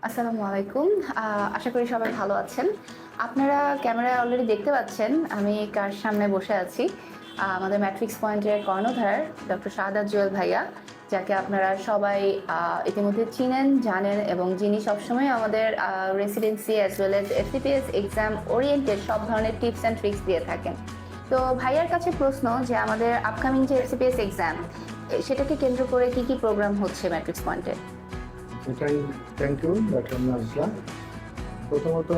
আসসালামু আলাইকুম। আশা করি সবাই ভালো আছেন। আপনারা ক্যামেরায় অলরেডি দেখতে পাচ্ছেন আমি কার সামনে বসে আছি। আমাদের ম্যাট্রিক্স পয়েন্টের কর্ণধার ডক্টর শাহাদাত জুয়েল ভাইয়া, যাকে আপনারা সবাই ইতিমধ্যে চিনেন, জানেন এবং যিনি সবসময় আমাদের residency as well as FCPS exam oriented সব ধরনের টিপস অ্যান্ড ট্রিক্স দিয়ে থাকেন। তো ভাইয়ার কাছে প্রশ্ন যে আমাদের আপকামিং যে FCPS এক্সাম, সেটাকে কেন্দ্র করে কি কি প্রোগ্রাম হচ্ছে ম্যাট্রিক্স পয়েন্টে? এটাই থ্যাংক ইউ ডক্টর নাজলা। প্রথমত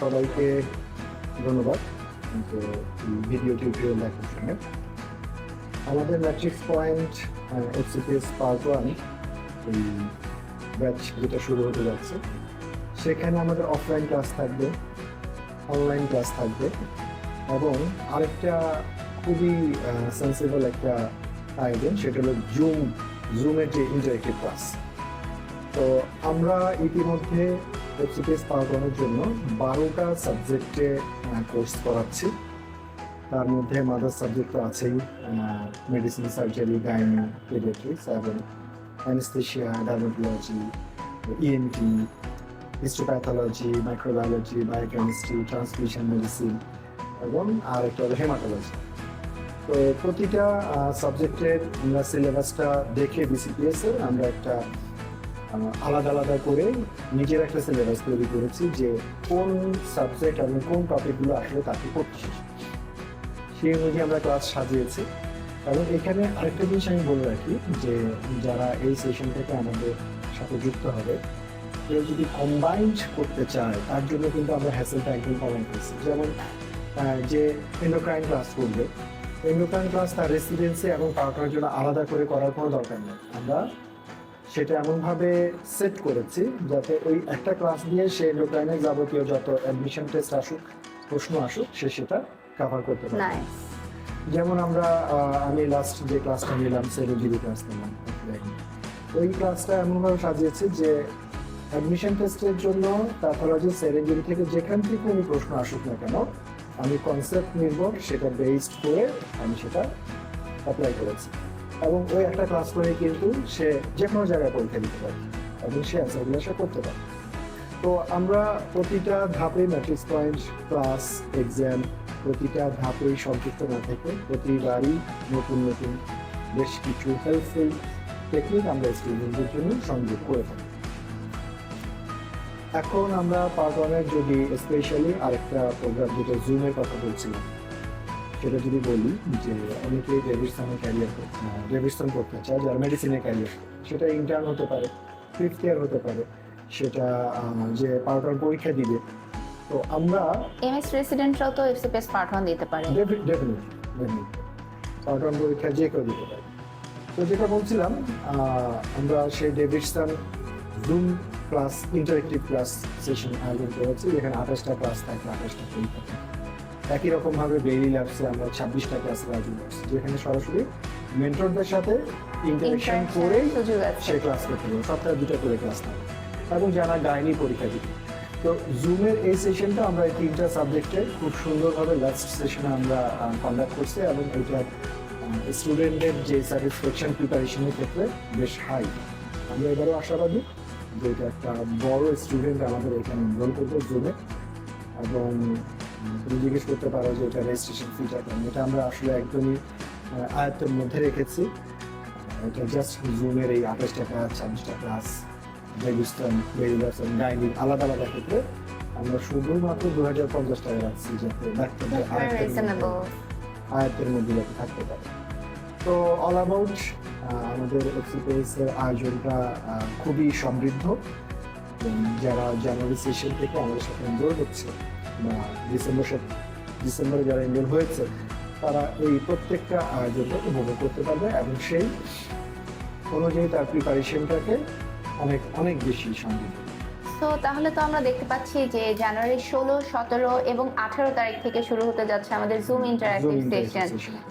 সবাইকে ধন্যবাদ ভিডিও টিউটোরিয়াল দেখার জন্য। আমাদের ম্যাট্রিক্স পয়েন্ট FCPS পার্ট 1 এই ব্যাচ যেটা শুরু হতে যাচ্ছে, সেখানে আমাদের অফলাইন ক্লাস থাকবে, অনলাইন ক্লাস থাকবে এবং আরেকটা খুবই সেন্সিবল একটা আয়োজন, সেটা হলো জুমের যে ইন্টারেক্টিভ ক্লাস। তো আমরা ইতিমধ্যে FCPS পাওয়ার জন্য 12টা সাবজেক্টে কোর্স করাচ্ছি। তার মধ্যে মাদার সাবজেক্ট তো আছেই, মেডিসিন, সার্জারি, গাইনি, পেডিয়াট্রিক্স এবং anaesthesia, dermatology, ENT, histopathology, microbiology, biochemistry, transmission medicine এবং আরেকটা হলো হেমাটোলজি। তো প্রতিটা সাবজেক্টের আমরা সিলেবাসটা দেখে BCPS এর আমরা একটা আলাদা আলাদা করে নিজের একটা সিলেবাস তৈরি করেছি, যে কোন সাবজেক্ট এবং কোন টপিকগুলো আসলে তাকে পড়ছে, সেই অনুযায়ী আমরা ক্লাস সাজিয়েছি। এবং এখানে আরেকটা জিনিস আমি বলে রাখি, যে যারা এই সেশন থেকে আমাদের সাথে যুক্ত হবে, কেউ যদি কম্বাইন্ড করতে চায় তার জন্য কিন্তু আমরা হ্যাসেলটা একদম কমাই করেছি। যেমন যে এন্ডোক্রাইন ক্লাস করবে, এন্ডোক্রাইন ক্লাস তার রেসিডেন্সি এবং পার্টনারের জন্য আলাদা করে করার কোনো দরকার নেই। আমরা সেটা এমনভাবে সেট করেছি যাতে ওই একটা ক্লাস দিয়ে সে এন্ডোক্রাইনের যাবতীয় যত অ্যাডমিশন টেস্ট আসুক, প্রশ্ন আসুক, সে সেটা কভার করতে পারে। যেমন আমি লাস্ট যে ক্লাসটা নিলাম, সেরোজিবি ক্লাস নিলাম, ওই ক্লাসটা এমনভাবে সাজিয়েছি যে অ্যাডমিশন টেস্টের জন্য প্যাথোলজি, সেরোজিবি থেকে যেখান থেকে উনি প্রশ্ন আসুক না কেন, আমি কনসেপ্ট নির্ভর সেটা বেসড করে আমি সেটা অ্যাপ্লাই করেছি। এবং ওই একটা ক্লাস করে কিন্তু সে যে কোনো জায়গায় পরীক্ষা দিতে পারে এবং সে অ্যান্সারগুলো সে করতে পারে। তো আমরা প্রতিটা ধাপে ম্যাট্রিক্স পয়েন্ট ক্লাস, এক্সাম প্রতিটা ধাপেই সম্পৃক্ত না থেকে প্রতিবারই নতুন নতুন বেশ কিছু হেল্পফুল টেকনিক আমরা স্টুডেন্টদের জন্য সংযোগ করে থাকি। এখন আমরা পার্ট 1-এর যদি স্পেশালি আরেকটা প্রোগ্রাম, যেটা জুমের কথা বলছিলাম, সেটা যদি বলি, যে অনেকেই ডেভিডসন করতে চায়, যারা মেডিসিনে ক্যারিয়ার, সেটা ইন্টার্ন হতে পারে, 5th ইয়ার হতে পারে, সেটা যে পার্ট 1 পরীক্ষা দিবে। তো আমরা MS রেসিডেন্টরাও তো FCPS পার্ট 1 দিতে পারে। ডেফিনেটলি পার্ট 1 পরীক্ষা যে কেউ দিতে পারে। তো যেটা বলছিলাম, আমরা সেই Davidson zoom class interactive class session আয়োজন করেছি, যেখানে 28টা ক্লাস থাকে, 28টা পরীক্ষা থাকে। একই রকমভাবে বেইলি ল্যাবসে আমরা 26টা ক্লাসের আয়োজন করছি, যেখানে সরাসরি মেন্টরদের সাথে ইন্টারেকশন করে সেই ক্লাস করতে হবে। সপ্তাহে 2টা করে ক্লাস থাকে এবং যারা গাইনি পরীক্ষা দিবে। তো জুমের এই সেশনটা আমরা এই 3টা সাবজেক্টে খুব সুন্দরভাবে লাস্ট সেশনে আমরা কন্ডাক্ট করছি এবং এটা স্টুডেন্টদের যে স্যাটিসফ্যাকশন প্রিপারেশনের ক্ষেত্রে বেশ হাই। আমরা এবারও আশাবাদী যে এটা একটা বড় স্টুডেন্ট আমাদের এখানে এনরোল করবে জুমে। এবং তুমি জিজ্ঞেস করতে পারো যে এটা রেজিস্ট্রেশন ফিটা কেন, এটা আমরা আসলে একদমই আয়ত্তের মধ্যে রেখেছি। এটা জাস্ট জুমের এই 28টা ক্লাস, 26টা ক্লাস, ডেভিডসন, গাইনি আলাদা আলাদা ক্ষেত্রে আমরা শুধুমাত্র 2050 টাকা রাখছি, যাতে ডাক্তারদের আয়ত্তের মধ্যে যাতে থাকতে পারে। তো অল অ্যাবাউট আমাদের FCPS এর আয়োজনটা খুবই সমৃদ্ধ। যারা জানুয়ারি সেশন থেকে আমাদের সাথে এনরোল হচ্ছে বা ডিসেম্বরে যারা এনরোল হয়েছে, তারা এই প্রত্যেকটা আয়োজনটা উপভোগ করতে পারবে এবং সেই অনুযায়ী তার প্রিপারেশনটাকে অনেক অনেক বেশি সমৃদ্ধ। তো তাহলে তো আমরা দেখতে পাচ্ছি যে জানুয়ারি 16, 17 এবং 18 তারিখ থেকে শুরু হতে যাচ্ছে আমাদের জুম ইন্টারঅ্যাক্টিভ সেশন,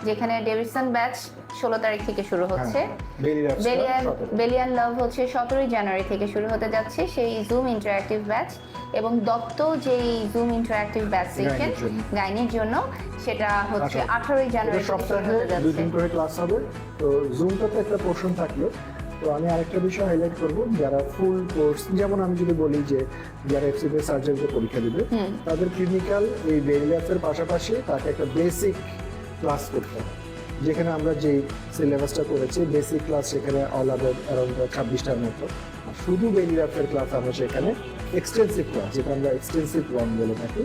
যেখানে ডেভিডসন ব্যাচ 16 তারিখ থেকে শুরু হচ্ছে, বেলিয়ান লাভ হচ্ছে 17 জানুয়ারি থেকে শুরু হতে যাচ্ছে সেই জুম ইন্টারঅ্যাক্টিভ ব্যাচ, এবং দত্ত যেই জুম ইন্টারঅ্যাক্টিভ ব্যাচ সেশন গাইনির জন্য, সেটা হচ্ছে 18 জানুয়ারি থেকে শুরু হতে যাচ্ছে। 2 দিন করে ক্লাস হবে। তো জুমটাতে একটা পোর্শন থাকলো তো আমি আরেকটা বিষয় হাইলাইট করব, যারা ফুল কোর্স, যেমন আমি যদি বলি যে যারা FCPS সার্জারিতে পরীক্ষা দিবে তাদের ক্লিনিক্যাল এই বেরিয়াসের পাশাপাশি তাকে একটা বেসিক ক্লাস করতে হবে, যেখানে আমরা যে সিলেবাসটা করেছি বেসিক ক্লাস সেখানে অল আবার অ্যারাউন্ড 26টার মতো, আর শুধু বেরিয়াসের ক্লাস আমরা সেখানে এক্সটেন্সিভ ক্লাস, যেটা আমরা এক্সটেন্সিভ লং বলে থাকি,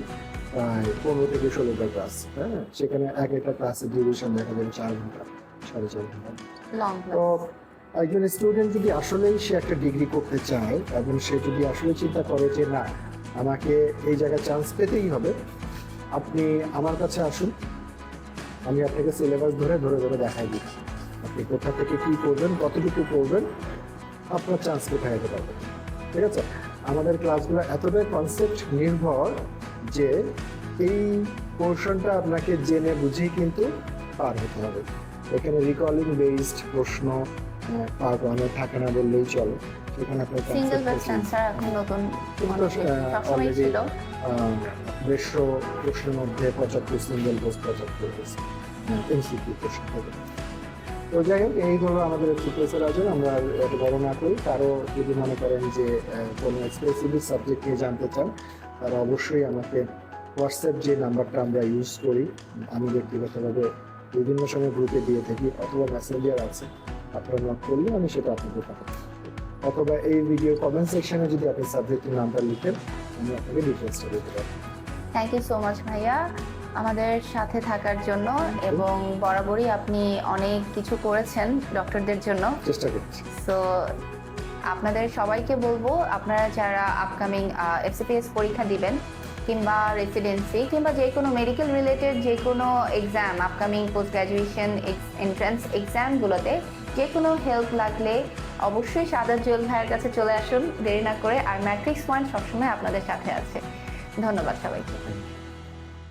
প্রায় 15 থেকে 16টা ক্লাস। হ্যাঁ, সেখানে এক একটা ক্লাসের ডিউরেশন দেখা যাবে 4 ঘন্টা 4.5 ঘন্টা। তো একজন স্টুডেন্ট যদি আসলেই সে একটা ডিগ্রি করতে চায় এবং সে যদি আসলে চিন্তা করে যে না আমাকে এই জায়গায় চান্স পেতেই হবে, আপনি আমার কাছে আসুন, আমি আপনাকে সিলেবাস ধরে ধরে ধরে দেখাই দিই আপনি কোথা থেকে কি করবেন, কতটুকু করবেন, আপনার চান্স কোথায় যেতে পারবেন। ঠিক আছে, আমাদের ক্লাসগুলো এতটাই কনসেপ্ট নির্ভর যে এই পোর্শনটা আপনাকে জেনে বুঝেই কিন্তু পার হতে হবে। এখানে রিকলিং বেসড প্রশ্ন পার্ট 1-এ থাকে না বললেই চলে, সেখানে আপনার সিঙ্গেল বেস্ট অ্যানসার এখন নতুন সবসময় ছিল। 150 প্রশ্নের মধ্যে 75 সিঙ্গেল বেস্ট, 75 এমসিকিউ প্রশ্ন হবে। তো যাই হোক, এই হলো আমাদের FCPS-এর আয়োজন। আমরা এত বড় না করি, কারো যদি মনে করেন যে কোনো স্পেসিফিক সাবজেক্ট নিয়ে জানতে চান, তারা অবশ্যই আমাকে হোয়াটসঅ্যাপ যে নাম্বারটা আমরা ইউজ করি, আমি ব্যক্তিগতভাবে বিভিন্ন সময় গ্রুপে দিয়ে থাকি, অথবা মেসেঞ্জার আছে, আপনারা নক করলে আমি সেটা আপনাকে পাঠাবো, অথবা এই ভিডিও কমেন্ট সেকশনে যদি আপনি সাবজেক্টের নামটা লিখেন আমি আপনাকে ডিটেলসটা দিতে পারবো। থ্যাংক ইউ সো মাচ ভাইয়া আমাদের সাথে থাকার জন্য, এবং বরাবরই আপনি অনেক কিছু করেছেন ডক্টরদের জন্য, চেষ্টা করছি। সো আপনাদের সবাইকে বলবো, আপনারা যারা আপকামিং FCPS পরীক্ষা দিবেন কিংবা রেসিডেন্সি কিংবা যে কোনো মেডিকেল রিলেটেড যে কোনো exam, upcoming post graduation entrance এক্সামগুলোতে যে কোনো হেল্প লাগলে অবশ্যই সাদাত জুয়েল ভাইয়ের কাছে চলে আসুন দেরি না করে। আর ম্যাট্রিক্স পয়েন্ট সবসময় আপনাদের সাথে আছে। ধন্যবাদ সবাইকে।